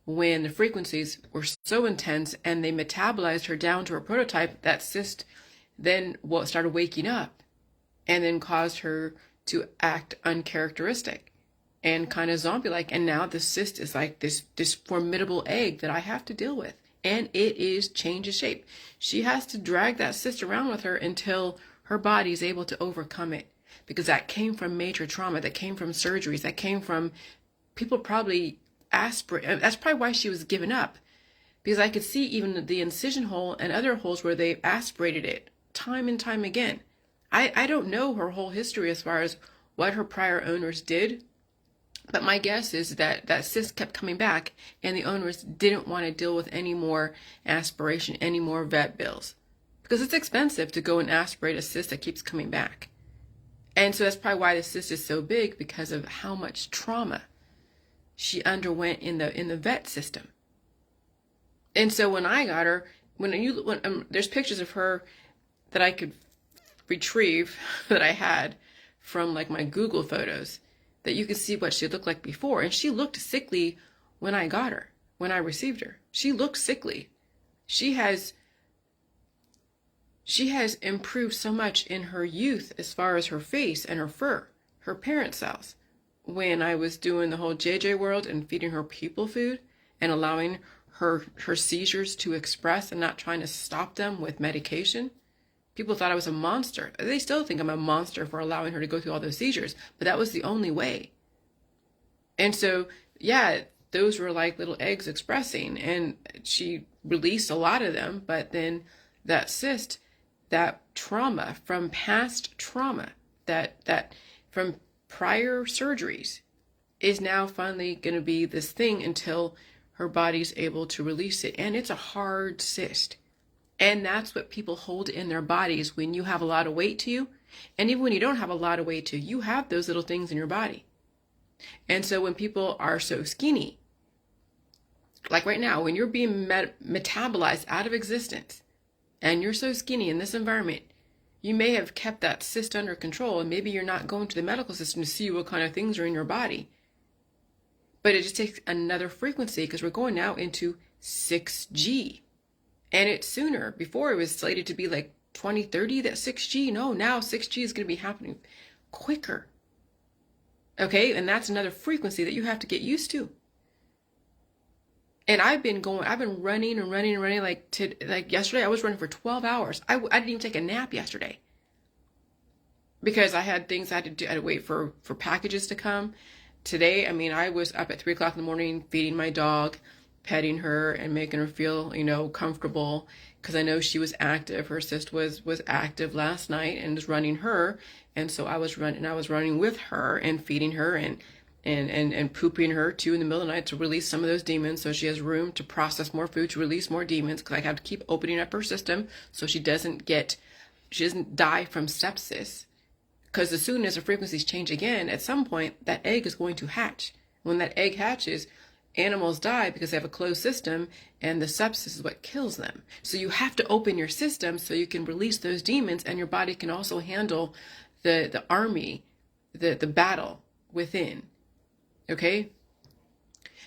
when the frequencies were so intense and they metabolized her down to a prototype, that cyst then started waking up and then caused her to act uncharacteristic and kind of zombie-like. And now the cyst is like this formidable egg that I have to deal with. And it is changes shape. She has to drag that cyst around with her until her body is able to overcome it. Because that came from major trauma, that came from surgeries, that came from people probably aspirate. That's probably why she was given up. Because I could see even the incision hole and other holes where they aspirated it time and time again. I don't know her whole history as far as what her prior owners did. But my guess is that that cyst kept coming back and the owners didn't want to deal with any more aspiration, any more vet bills. Because it's expensive to go and aspirate a cyst that keeps coming back. And so that's probably why the cyst is so big, because of how much trauma she underwent in the vet system. And so when I got her, there's pictures of her that I could retrieve that I had from like my Google photos, that you can see what she looked like before. And she looked sickly when I got her, when I received her. She looked sickly. She has improved so much in her youth as far as her face and her fur, her parent cells. When I was doing the whole JJ world and feeding her people food and allowing her seizures to express and not trying to stop them with medication, people thought I was a monster. They still think I'm a monster for allowing her to go through all those seizures, but that was the only way. And so, yeah, those were like little eggs expressing, and she released a lot of them, but then that cyst, that trauma from past trauma, that from prior surgeries, is now finally going to be this thing until her body's able to release it. And it's a hard cyst. And that's what people hold in their bodies when you have a lot of weight to you. And even when you don't have a lot of weight to you, you have those little things in your body. And so when people are so skinny, like right now, when you're being metabolized out of existence and you're so skinny in this environment, you may have kept that cyst under control, and maybe you're not going to the medical system to see what kind of things are in your body. But it just takes another frequency, because we're going now into 6G. And it's sooner. Before it was slated to be like 2030, that 6G. No, now 6G is going to be happening quicker. Okay, and that's another frequency that you have to get used to. And I've been running and running and running. Like yesterday, I was running for 12 hours. I didn't even take a nap yesterday, because I had things I had to do. I had to wait for packages to come. Today, I was up at 3 o'clock in the morning feeding my dog, petting her and making her feel, comfortable, because I know she was active. Her cyst was active last night and was running her. And so I was running with her and feeding her and pooping her too in the middle of the night to release some of those demons, so she has room to process more food, to release more demons, because I have to keep opening up her system so she doesn't die from sepsis. Because as soon as the frequencies change again, at some point that egg is going to hatch. When that egg hatches, animals die because they have a closed system, and the sepsis is what kills them. So you have to open your system so you can release those demons, and your body can also handle the army, the battle within. Okay?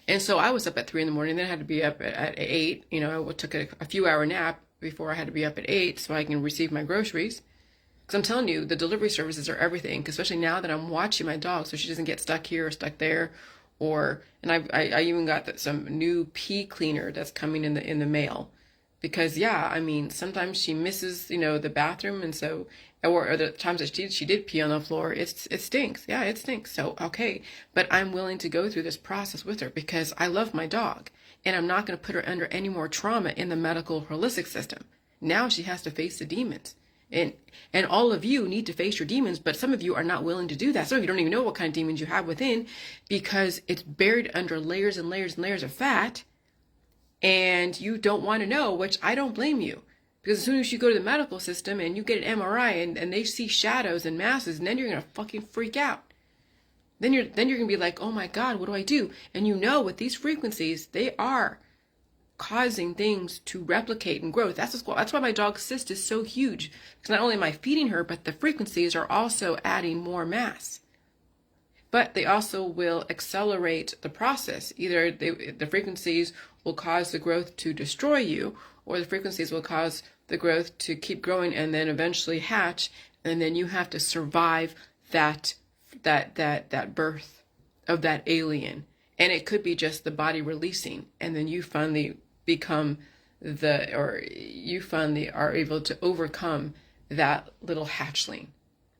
And so I was up at 3 in the morning, then I had to be up at 8. I took a few hour nap before I had to be up at 8 so I can receive my groceries. Because I'm telling you, the delivery services are everything, especially now that I'm watching my dog so she doesn't get stuck here or stuck there. And I even got some new pee cleaner that's coming in the mail, because sometimes she misses, the bathroom, and so, or the times that she did pee on the floor, it stinks. Yeah, it stinks. So, okay. But I'm willing to go through this process with her because I love my dog, and I'm not going to put her under any more trauma in the medical holistic system. Now she has to face the demons. And all of you need to face your demons, but some of you are not willing to do that. Some of you don't even know what kind of demons you have within, because it's buried under layers and layers and layers of fat, and you don't want to know, which I don't blame you. Because as soon as you go to the medical system and you get an MRI and they see shadows and masses, and then you're going to fucking freak out. Then you're going to be like, oh my God, what do I do? And with these frequencies, they are causing things to replicate and grow. That's why my dog's cyst is so huge. Because not only am I feeding her, but the frequencies are also adding more mass. but they also will accelerate the process. Either the frequencies will cause the growth to destroy you, or the frequencies will cause the growth to keep growing and then eventually hatch, and then you have to survive that birth of that alien. And it could be just the body releasing, and then you finally you finally are able to overcome that little hatchling.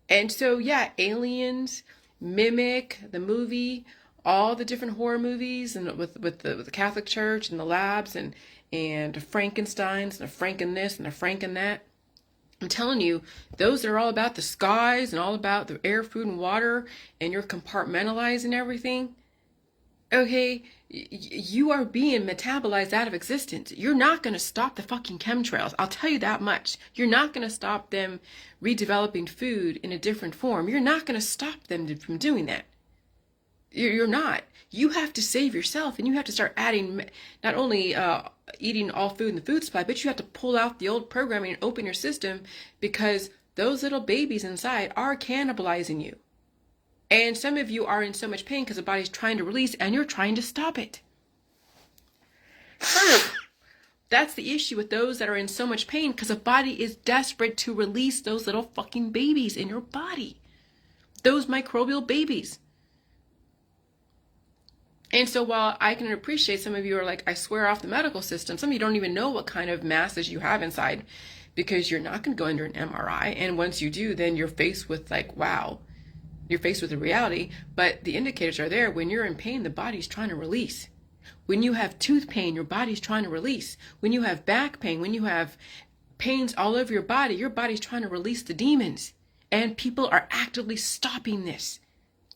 And so, yeah, Aliens, Mimic, the movie, all the different horror movies, and with the Catholic Church and the labs and Frankensteins and a Franken this and a Franken that. I'm telling you, those are all about the skies and all about the air, food, and water, and you're compartmentalizing everything. Okay, you are being metabolized out of existence. You're not going to stop the fucking chemtrails. I'll tell you that much. You're not going to stop them redeveloping food in a different form. You're not going to stop them from doing that. You're not. You have to save yourself, and you have to start adding, not only eating all food in the food supply, but you have to pull out the old programming and open your system, because those little babies inside are cannibalizing you. And some of you are in so much pain because the body's trying to release and you're trying to stop it. That's the issue with those that are in so much pain, because the body is desperate to release those little fucking babies in your body. Those microbial babies. And so while I can appreciate some of you are like, I swear off the medical system, some of you don't even know what kind of masses you have inside, because you're not going to go under an MRI. And once you do, then you're faced with like, wow. You're faced with the reality, but the indicators are there. When you're in pain, the body's trying to release. When you have tooth pain, your body's trying to release. When you have back pain, when you have pains all over your body's trying to release the demons. And people are actively stopping this,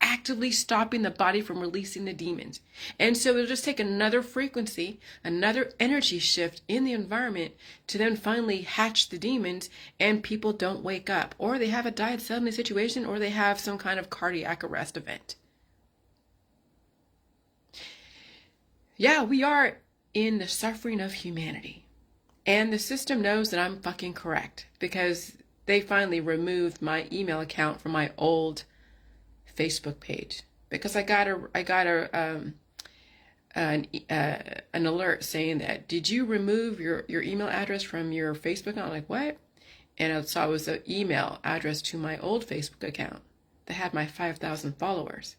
actively stopping the body from releasing the demons. And so it'll just take another frequency, another energy shift in the environment to then finally hatch the demons, and people don't wake up, or they have a diet suddenly situation, or they have some kind of cardiac arrest event. Yeah, we are in the suffering of humanity. And the system knows that I'm fucking correct, because they finally removed my email account from my old Facebook page, because I got an alert saying that, did you remove your email address from your Facebook account? I'm like, what? And I saw it was an email address to my old Facebook account that had my 5,000 followers,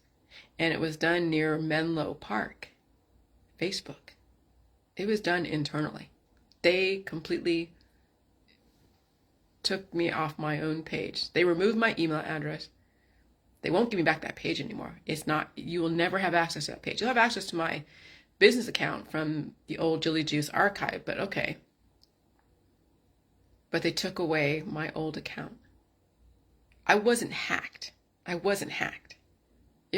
and it was done near Menlo Park, Facebook. It was done internally. They completely took me off my own page. They removed my email address. They won't give me back that page anymore. You will never have access to that page. You'll have access to my business account from the old Jilly Juice archive, but okay. But they took away my old account. I wasn't hacked. It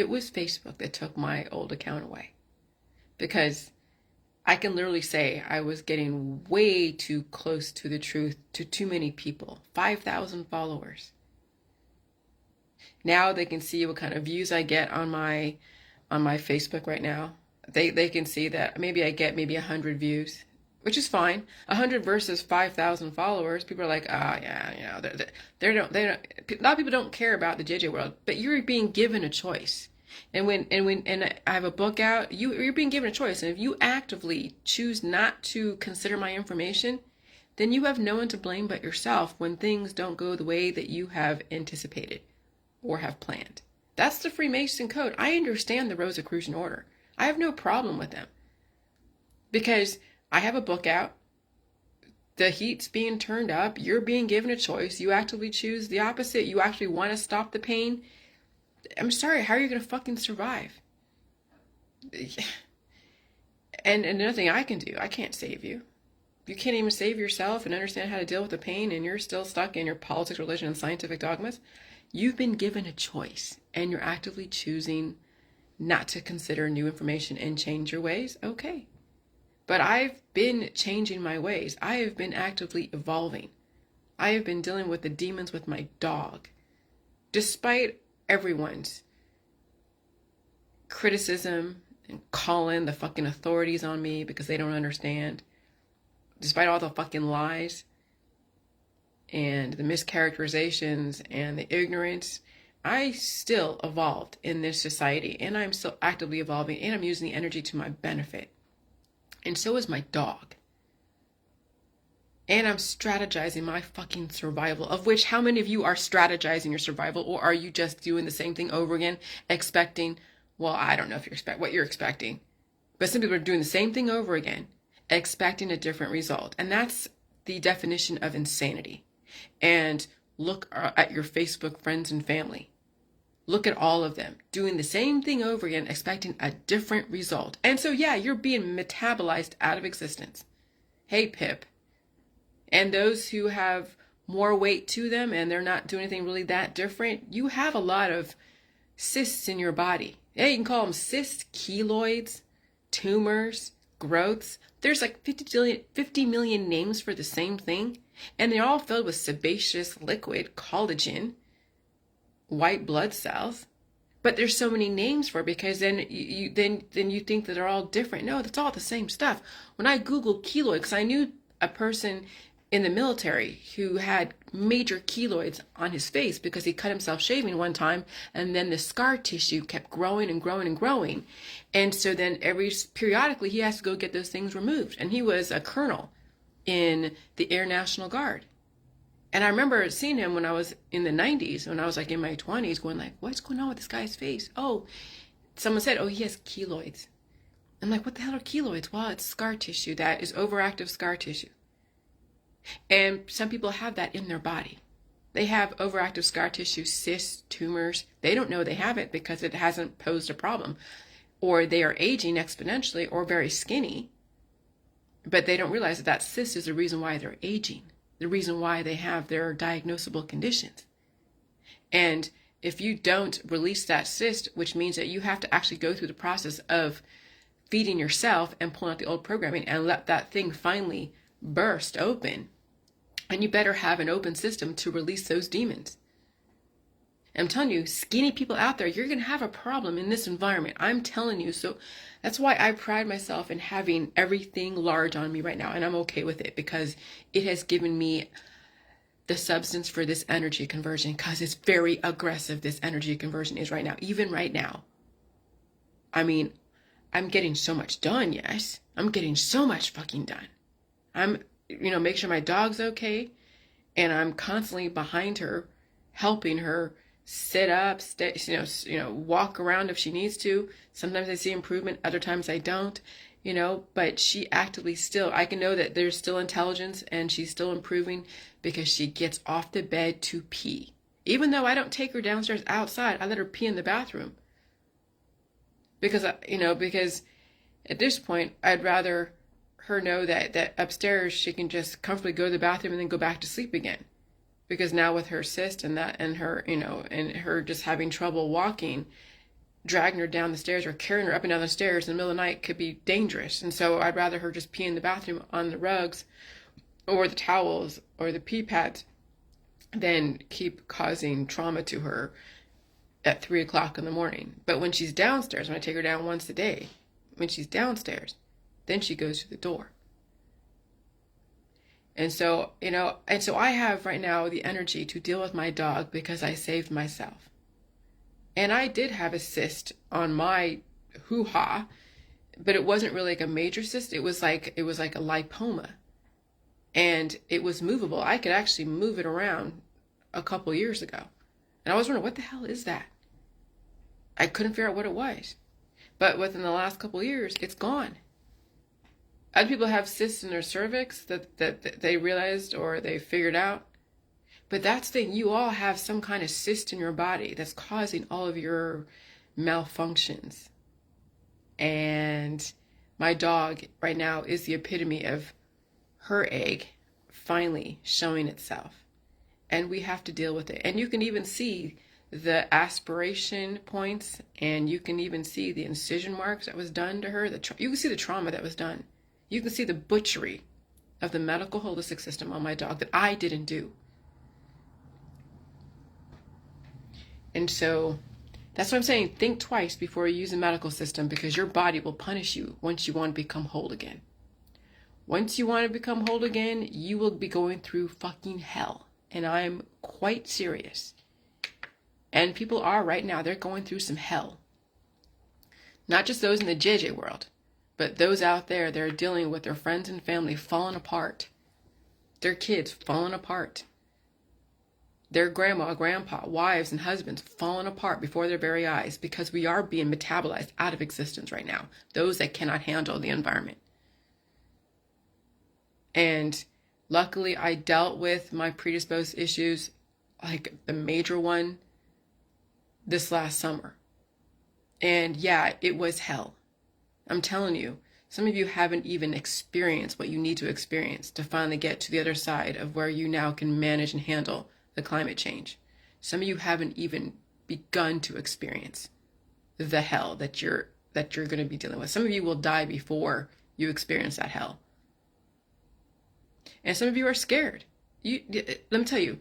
was Facebook that took my old account away. Because I can literally say I was getting way too close to the truth to too many people. 5,000 followers. Now they can see what kind of views I get on my Facebook right now. They can see that maybe I get 100 views, which is fine. 100 versus 5,000 followers. People are like, yeah, they don't. A lot of people don't care about the JJ world, but you're being given a choice. And when I have a book out, you're being given a choice. And if you actively choose not to consider my information, then you have no one to blame but yourself when things don't go the way that you have anticipated or have planned. That's the Freemason code. I understand the Rosicrucian order. I have no problem with them, because I have a book out. The heat's being turned up. You're being given a choice. You actively choose the opposite. You actually want to stop the pain. I'm sorry, how are you going to fucking survive? And another thing I can do, I can't save you. You can't even save yourself and understand how to deal with the pain, and you're still stuck in your politics, religion, and scientific dogmas. You've been given a choice, and you're actively choosing not to consider new information and change your ways. Okay. But I've been changing my ways. I have been actively evolving. I have been dealing with the demons with my dog. Despite everyone's criticism and calling the fucking authorities on me because they don't understand. Despite all the fucking lies and the mischaracterizations and the ignorance, I still evolved in this society, and I'm still actively evolving, and I'm using the energy to my benefit. And so is my dog. And I'm strategizing my fucking survival, of which how many of you are strategizing your survival, or are you just doing the same thing over again, expecting, well, I don't know if you expect what you're expecting, but some people are doing the same thing over again, expecting a different result. And that's the definition of insanity. And look at your Facebook friends and family. Look at all of them doing the same thing over again, expecting a different result. And so, yeah, you're being metabolized out of existence. Hey, Pip. And those who have more weight to them and they're not doing anything really that different, you have a lot of cysts in your body. Yeah, you can call them cysts, keloids, tumors, growths. There's like 50 million names for the same thing. And they're all filled with sebaceous liquid, collagen, white blood cells. But there's so many names for it because then you think that they're all different. No, that's all the same stuff. When I Googled keloid, because I knew a person in the military who had major keloids on his face because he cut himself shaving one time, and then the scar tissue kept growing and growing and growing. And so then periodically he has to go get those things removed. And he was a colonel in the Air National Guard. And I remember seeing him when I was in the 90s, when I was like in my 20s, going like, what's going on with this guy's face? Oh, someone said, oh, he has keloids. I'm like, what the hell are keloids? Well, it's scar tissue that is overactive scar tissue. And some people have that in their body. They have overactive scar tissue, cysts, tumors. They don't know they have it because it hasn't posed a problem. Or they are aging exponentially or very skinny, but they don't realize that that cyst is the reason why they're aging, the reason why they have their diagnosable conditions. And if you don't release that cyst, which means that you have to actually go through the process of feeding yourself and pulling out the old programming and let that thing finally burst open, and you better have an open system to release those demons. I'm telling you, skinny people out there, you're going to have a problem in this environment. I'm telling you. So that's why I pride myself in having everything large on me right now. And I'm okay with it because it has given me the substance for this energy conversion, because it's very aggressive. This energy conversion is right now, even right now. I mean, I'm getting so much done. Yes, I'm getting so much fucking done. I'm, make sure my dog's okay. And I'm constantly behind her, helping her sit up, stay, walk around if she needs to. Sometimes I see improvement, other times I don't, but she actively still, I can know that there's still intelligence and she's still improving because she gets off the bed to pee. Even though I don't take her downstairs outside, I let her pee in the bathroom. Because, because at this point, I'd rather her know that upstairs she can just comfortably go to the bathroom and then go back to sleep again. Because now with her cyst and her, and her just having trouble walking, dragging her down the stairs or carrying her up and down the stairs in the middle of the night could be dangerous. And so I'd rather her just pee in the bathroom on the rugs or the towels or the pee pads than keep causing trauma to her at 3 o'clock in the morning. But when she's downstairs, when I take her down once a day, when she's downstairs, then she goes to the door. And so, I have right now the energy to deal with my dog because I saved myself. And I did have a cyst on my hoo-ha, but it wasn't really like a major cyst. It was like a lipoma. And it was movable. I could actually move it around a couple years ago. And I was wondering, what the hell is that? I couldn't figure out what it was. But within the last couple of years, it's gone. Other people have cysts in their cervix that they realized or they figured out. But that's the thing, you all have some kind of cyst in your body that's causing all of your malfunctions. And my dog right now is the epitome of her egg finally showing itself. And we have to deal with it. And you can even see the aspiration points, and you can even see the incision marks that was done to her. You can see the trauma that was done. You can see the butchery of the medical holistic system on my dog that I didn't do. And so that's what I'm saying. Think twice before you use the medical system, because your body will punish you once you want to become whole again. Once you want to become whole again, you will be going through fucking hell. And I'm quite serious. And people are right now, they're going through some hell. Not just those in the JJ world, but those out there, they're dealing with their friends and family falling apart. Their kids falling apart. Their grandma, grandpa, wives, and husbands falling apart before their very eyes because we are being metabolized out of existence right now. Those that cannot handle the environment. And luckily, I dealt with my predisposed issues, like the major one, this last summer. And yeah, it was hell. I'm telling you, some of you haven't even experienced what you need to experience to finally get to the other side of where you now can manage and handle the climate change. Some of you haven't even begun to experience the hell that you're going to be dealing with. Some of you will die before you experience that hell. And some of you are scared. Let me tell you,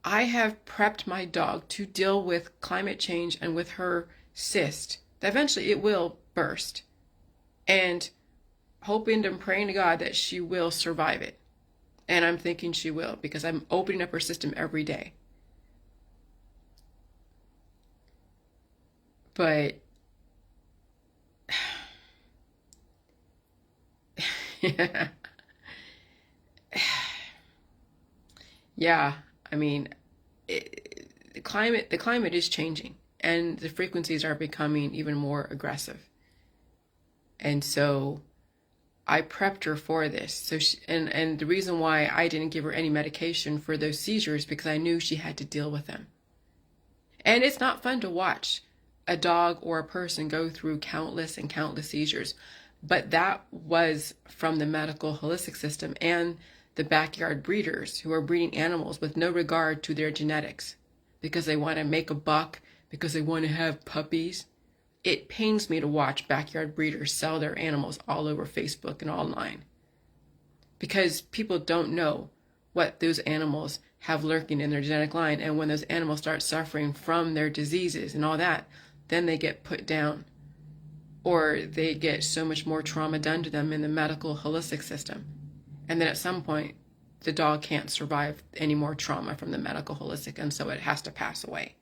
I have prepped my dog to deal with climate change and with her cyst. That eventually it will burst. And hoping and praying to God that she will survive it. And I'm thinking she will, because I'm opening up her system every day. But yeah, I mean, the climate is changing, and the frequencies are becoming even more aggressive. And so I prepped her for this. So and the reason why I didn't give her any medication for those seizures, because I knew she had to deal with them. And it's not fun to watch a dog or a person go through countless and countless seizures. But that was from the medical holistic system and the backyard breeders who are breeding animals with no regard to their genetics because they want to make a buck, because they want to have puppies. It pains me to watch backyard breeders sell their animals all over Facebook and online because people don't know what those animals have lurking in their genetic line. And when those animals start suffering from their diseases and all that, then they get put down, or they get so much more trauma done to them in the medical holistic system. And then at some point, the dog can't survive any more trauma from the medical holistic, and so it has to pass away.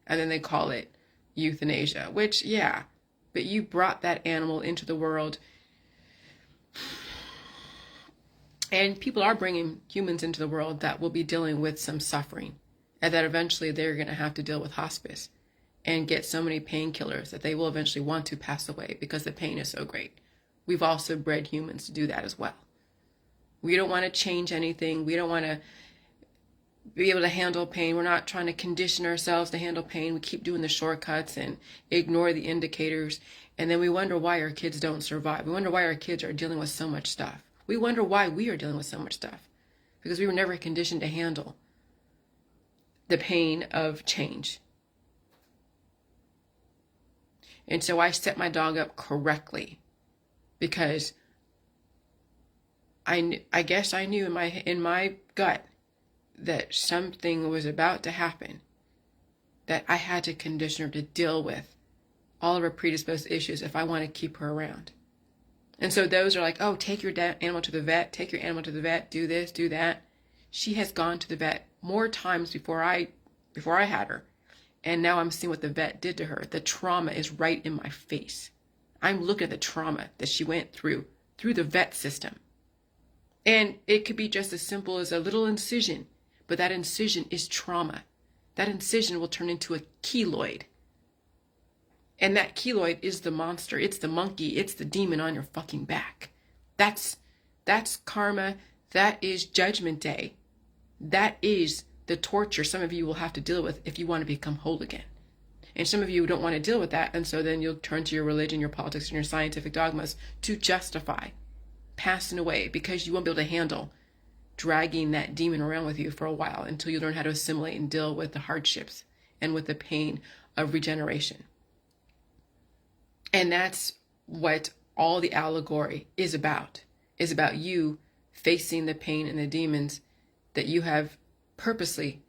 And then they call it euthanasia, which, yeah, but you brought that animal into the world. And people are bringing humans into the world that will be dealing with some suffering, and that eventually they're going to have to deal with hospice and get so many painkillers that they will eventually want to pass away because the pain is so great. We've also bred humans to do that as well. We don't want to change anything. We don't want to be able to handle pain. We're not trying to condition ourselves to handle pain. We keep doing the shortcuts and ignore the indicators. And then we wonder why our kids don't survive. We wonder why our kids are dealing with so much stuff. We wonder why we are dealing with so much stuff. Because we were never conditioned to handle the pain of change. And so I set my dog up correctly because I guess I knew in my gut that something was about to happen, that I had to condition her to deal with all of her predisposed issues if I want to keep her around. And so those are like, oh, take your animal to the vet, take your animal to the vet, do this, do that. She has gone to the vet more times before I had her. And now I'm seeing what the vet did to her. The trauma is right in my face. I'm looking at the trauma that she went through the vet system. And it could be just as simple as a little incision, but that incision is trauma. That incision will turn into a keloid. And that keloid is the monster. It's the monkey. It's the demon on your fucking back. That's karma. That is judgment day. That is the torture some of you will have to deal with if you want to become whole again. And some of you don't want to deal with that, and so then you'll turn to your religion, your politics, and your scientific dogmas to justify passing away because you won't be able to handle dragging that demon around with you for a while until you learn how to assimilate and deal with the hardships and with the pain of regeneration. And that's what all the allegory is about you facing the pain and the demons that you have purposely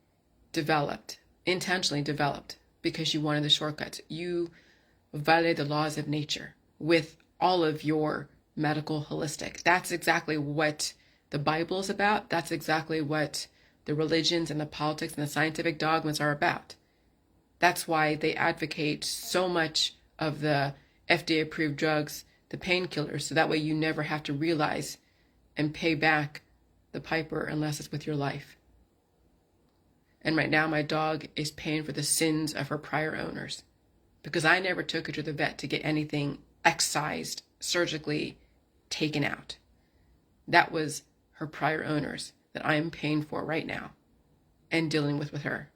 developed, intentionally developed, because you wanted the shortcuts. You violated the laws of nature with all of your medical holistic. That's exactly what the Bible is about. That's exactly what the religions and the politics and the scientific dogmas are about. That's why they advocate so much of the FDA-approved drugs, the painkillers, so that way you never have to realize and pay back the piper unless it's with your life. And right now my dog is paying for the sins of her prior owners because I never took her to the vet to get anything excised, surgically taken out. That was her prior owners that I am paying for right now and dealing with her.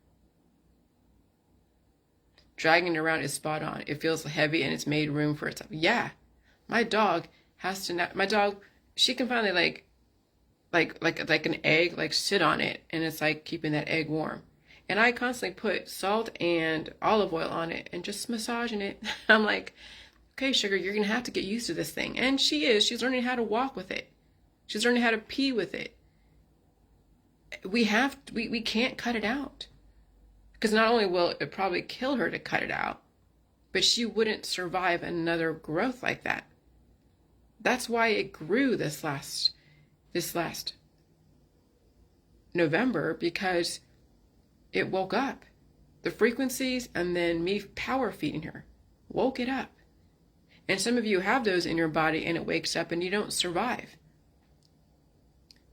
Dragging it around is spot on. It feels heavy and it's made room for itself. Yeah, my dog has to not, my dog, she can finally like an egg, like sit on it, and it's like keeping that egg warm. And I constantly put salt and olive oil on it and just massaging it. I'm like, okay, sugar, you're gonna have to get used to this thing. And she's learning how to walk with it. She's learning how to pee with it. We can't cut it out. Because not only will it probably kill her to cut it out, but she wouldn't survive another growth like that. That's why it grew this last November, because it woke up. The frequencies and then me power feeding her woke it up. And some of you have those in your body and it wakes up and you don't survive.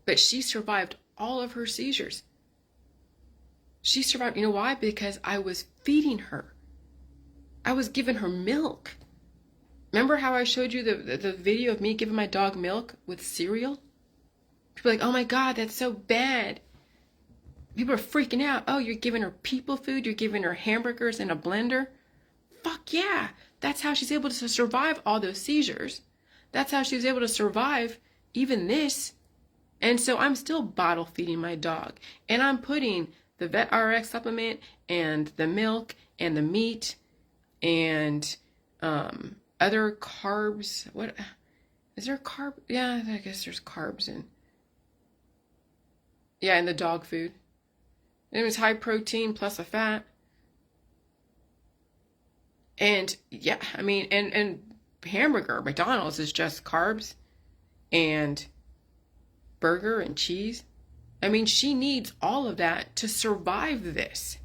But she survived all of her seizures. She survived. You know why? Because I was feeding her. I was giving her milk. Remember how I showed you the video of me giving my dog milk with cereal? People are like, oh my God, that's so bad. People are freaking out. Oh, you're giving her people food? You're giving her hamburgers in a blender? Fuck yeah. That's how she's able to survive all those seizures. That's how she was able to survive even this. And so I'm still bottle feeding my dog. And I'm putting the Vet RX supplement and the milk and the meat and other carbs. What is there carb? Yeah, I guess there's carbs in. Yeah, in the dog food. It was high protein plus a fat. And yeah, I mean, and hamburger, McDonald's is just carbs and burger and cheese. I mean, she needs all of that to survive this.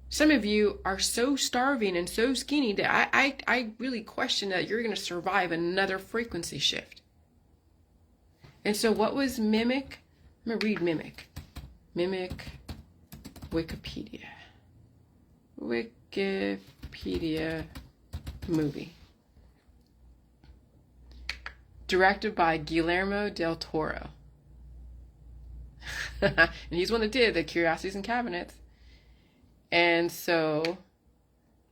Some of you are so starving and so skinny that I really question that you're going to survive another frequency shift. And so what was Mimic? I'm going to read Mimic. Mimic Wikipedia. Wikipedia movie. Directed by Guillermo del Toro. And he's one that did the Curiosities and Cabinets. And so,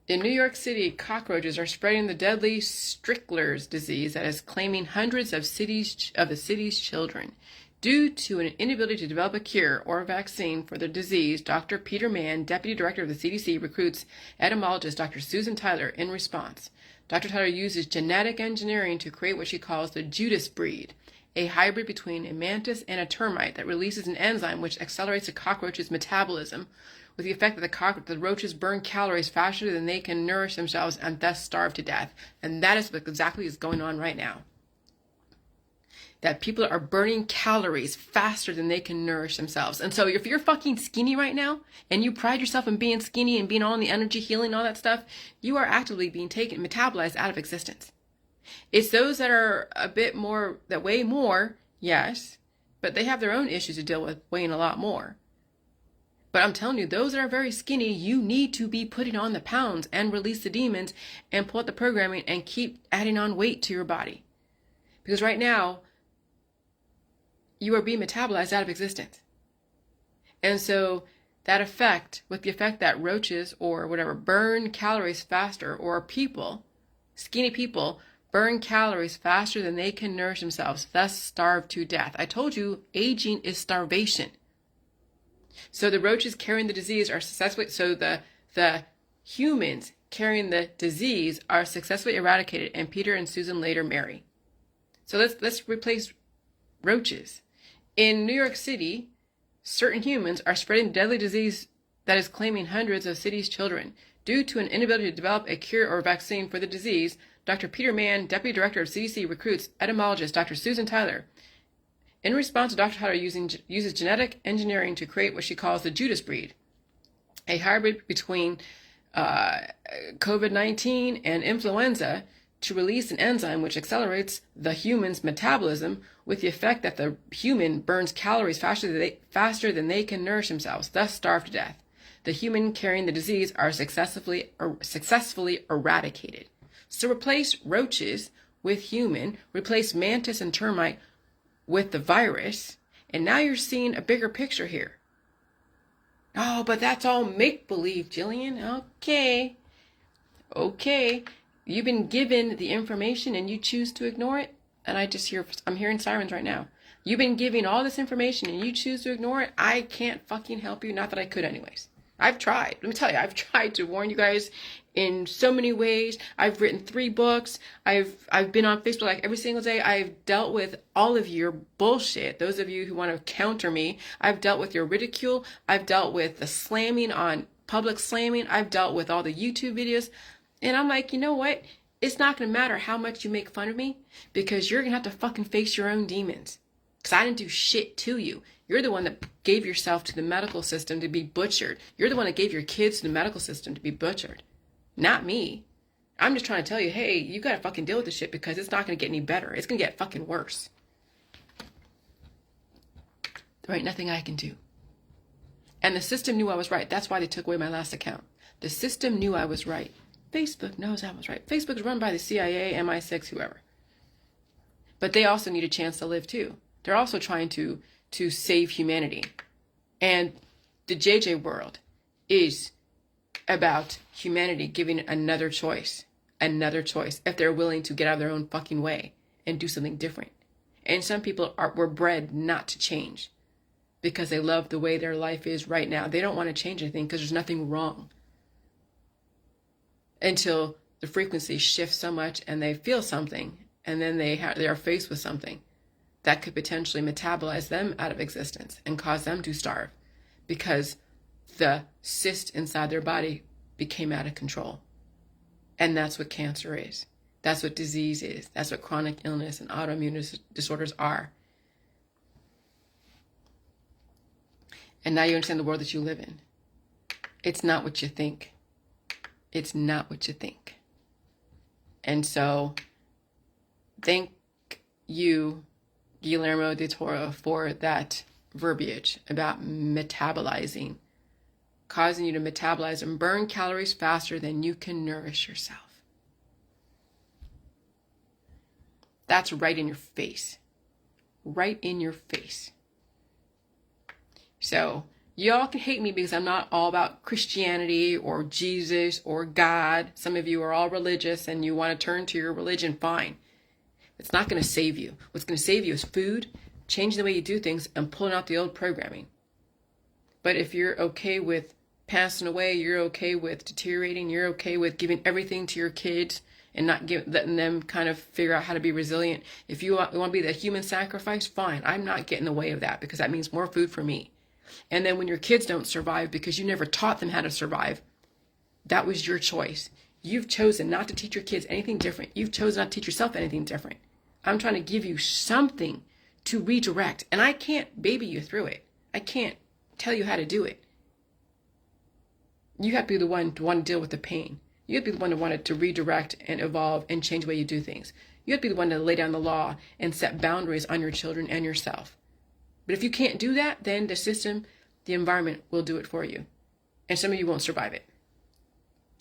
in New York City, cockroaches are spreading the deadly Strickler's disease that is claiming hundreds of the city's children. Due to an inability to develop a cure or a vaccine for the disease, Dr. Peter Mann, Deputy Director of the CDC, recruits entomologist Dr. Susan Tyler in response. Dr. Tyler uses genetic engineering to create what she calls the Judas breed, a hybrid between a mantis and a termite that releases an enzyme which accelerates a cockroach's metabolism, with the effect that the roaches burn calories faster than they can nourish themselves and thus starve to death. And that is what exactly is going on right now. That people are burning calories faster than they can nourish themselves. And so if you're fucking skinny right now, and you pride yourself in being skinny and being all in the energy healing, all that stuff, you are actively being taken, metabolized out of existence. It's those that are a bit more, that weigh more, yes, but they have their own issues to deal with, weighing a lot more. But I'm telling you, those that are very skinny, you need to be putting on the pounds and release the demons and pull out the programming and keep adding on weight to your body. Because right now, you are being metabolized out of existence. And so that effect, with the effect that roaches or whatever burn calories faster, or people, skinny people, burn calories faster than they can nourish themselves, thus starve to death. I told you, aging is starvation. So the roaches carrying the disease are successfully, so the humans carrying the disease are successfully eradicated, and Peter and Susan later marry. So let's replace roaches. In New York City, certain humans are spreading deadly disease that is claiming hundreds of city's children. Due to an inability to develop a cure or vaccine for the disease, Dr. Peter Mann, Deputy Director of CDC, recruits entomologist Dr. Susan Tyler. In response, Dr. Tyler uses genetic engineering to create what she calls the Judas breed, a hybrid between uh, COVID-19 and influenza to release an enzyme which accelerates the human's metabolism with the effect that the human burns calories faster than they can nourish themselves, thus starve to death. The human carrying the disease are successfully eradicated. So replace roaches with human, replace mantis and termite with the virus, and now you're seeing a bigger picture here. Oh, but that's all make-believe, Jillian. Okay. You've been given the information and you choose to ignore it. And I'm hearing sirens right now. You've been given all this information and you choose to ignore it. I can't fucking help you. Not that I could anyways. I've tried. Let me tell you, I've tried to warn you guys in so many ways. I've written 3 books. I've been on Facebook like every single day. I've dealt with all of your bullshit. Those of you who want to counter me, I've dealt with your ridicule. I've dealt with the slamming on public slamming. I've dealt with all the YouTube videos. And I'm like, you know what? It's not going to matter how much you make fun of me because you're going to have to fucking face your own demons. Because I didn't do shit to you. You're the one that gave yourself to the medical system to be butchered. You're the one that gave your kids to the medical system to be butchered. Not me. I'm just trying to tell you, hey, you got to fucking deal with this shit because it's not going to get any better. It's going to get fucking worse. There ain't nothing I can do. And the system knew I was right. That's why they took away my last account. The system knew I was right. Facebook knows I was right. Facebook is run by the CIA, MI6, whoever. But they also need a chance to live too. They're also trying to save humanity. And the JJ world is about humanity giving another choice, if they're willing to get out of their own fucking way and do something different. And some people were bred not to change because they love the way their life is right now. They don't want to change anything because there's nothing wrong until the frequency shifts so much and they feel something, and then they are faced with something that could potentially metabolize them out of existence and cause them to starve because the cyst inside their body became out of control. And that's what cancer is. That's what disease is. That's what chronic illness and autoimmune disorders are. And now you understand the world that you live in. It's not what you think. It's not what you think. And so, thank you, Guillermo de Toro, for that verbiage about metabolizing, causing you to metabolize and burn calories faster than you can nourish yourself. That's right in your face. Right in your face. So, y'all can hate me because I'm not all about Christianity or Jesus or God. Some of you are all religious and you want to turn to your religion, fine. It's not going to save you. What's going to save you is food, changing the way you do things, and pulling out the old programming. But if you're okay with passing away, you're okay with deteriorating, you're okay with giving everything to your kids and not letting them kind of figure out how to be resilient. If you want to be the human sacrifice, fine. I'm not getting in the way of that because that means more food for me. And then when your kids don't survive because you never taught them how to survive, that was your choice. You've chosen not to teach your kids anything different. You've chosen not to teach yourself anything different. I'm trying to give you something to redirect. And I can't baby you through it. I can't tell you how to do it. You have to be the one to want to deal with the pain. You have to be the one to want to redirect and evolve and change the way you do things. You have to be the one to lay down the law and set boundaries on your children and yourself. But if you can't do that, then the system, the environment will do it for you. And some of you won't survive it.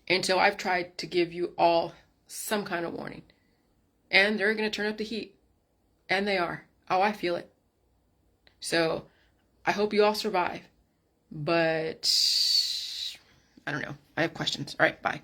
And so I've tried to give you all some kind of warning. And they're going to turn up the heat. And they are. Oh, I feel it. So I hope you all survive. But I don't know. I have questions. All right, bye.